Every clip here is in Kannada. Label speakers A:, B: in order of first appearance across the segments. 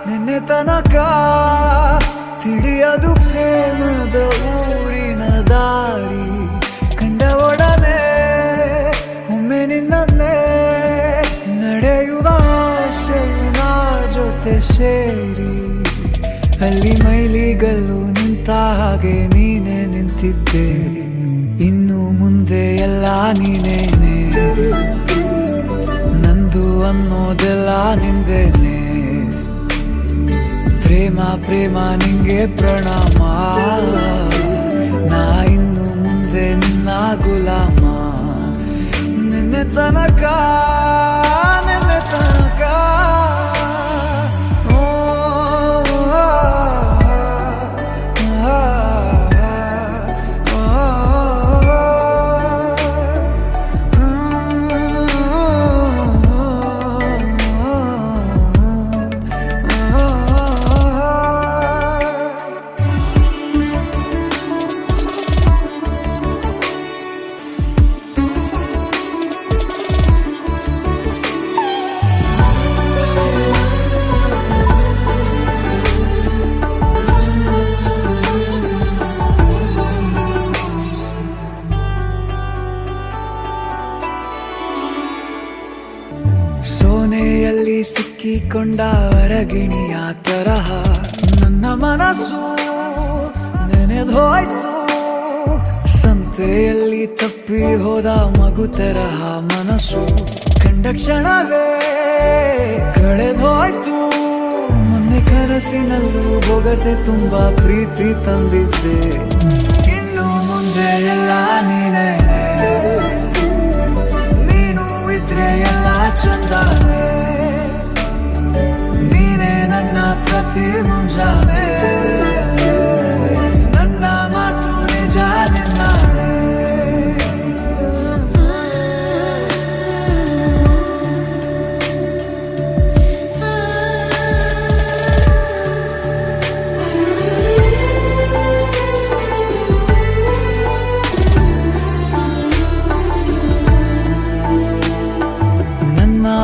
A: ನಿನ್ನೆ ತನಕ ತಿಳಿಯದು ಪ್ರೇಮದ ಊರಿನ ದಾರಿ. ಕಂಡ ಒಡನೆ ಒಮ್ಮೆ ನಿನ್ನೇ ನಡೆಯುವ ಆಸೆಯ ಜೊತೆ ಸೇರಿ, ಅಲ್ಲಿ ಮೈಲಿಗಲ್ಲು ನಿಂತ ಹಾಗೆ ನೀನೆ ನಿಂತಿದ್ದೆ. ಇನ್ನು ಮುಂದೆ ಎಲ್ಲ ನೀನೇನೆ, ನಂದು ಅನ್ನೋದೆಲ್ಲ ನಿಂದೇನೆ. ಪ್ರೇಮ ಪ್ರೇಮ ನಿಂಗೆ ಪ್ರಣಾಮ, ನಾ ಇನ್ನು ಮುಂದೆ ನಿನ್ನ ಗುಲಾಮ. ನಿನ್ನೆ ತನಕ ಸೋನೆಯಲ್ಲಿ ಸಿಕ್ಕಿಕೊಂಡ ಅರಗಿಣಿಯ ತರಹ ನನ್ನ ಮನಸ್ಸು ನೆನೆದೋಯ್ತು. ಸಂತೆಯಲ್ಲಿ ತಪ್ಪಿ ಹೋದ ಮಗು ತರಹ ಮನಸ್ಸು ಕಂಡ ಕ್ಷಣವೇ ಕಳೆದೋಯ್ತು. ಮೊನ್ನೆ ಕನಸಿನಲ್ಲೂ ಬೊಗಸೆ ತುಂಬಾ ಪ್ರೀತಿ ತಂದಿದ್ದೆ. ಇನ್ನು ಮುಂದೆ ಎಲ್ಲ ನೀನೇ, ನೀನು ಇದ್ರೆ ಎಲ್ಲ ಚಂದಾನೆ. ನೀನೇ ನನ್ನ ಪ್ರತಿ ಮುಂಜಾನೆ, ನನ್ನ ಮಾತು ನಿಜ ನಿನ್ನಾಳೆ.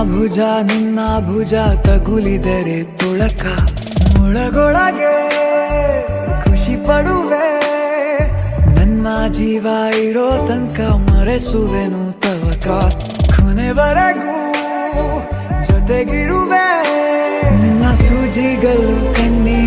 A: ಭುಜ ನಿನ್ನ ಭುಜ ತಗುಲಿದರೆ ಪುಳಕ, ಒಳಗೊಳಗೆ ಖುಷಿ ಪಡುವೆ. ನನ್ನ ಜೀವ ಇರೋ ತನಕ ಮರೆಸುವೆನು ತವಕ, ಕೊನೆವರೆಗೂ ಜೊತೆಗಿರುವೆ. ನಿನ್ನ ಸೂಜಿಗಳು ಕಣ್ಣಿ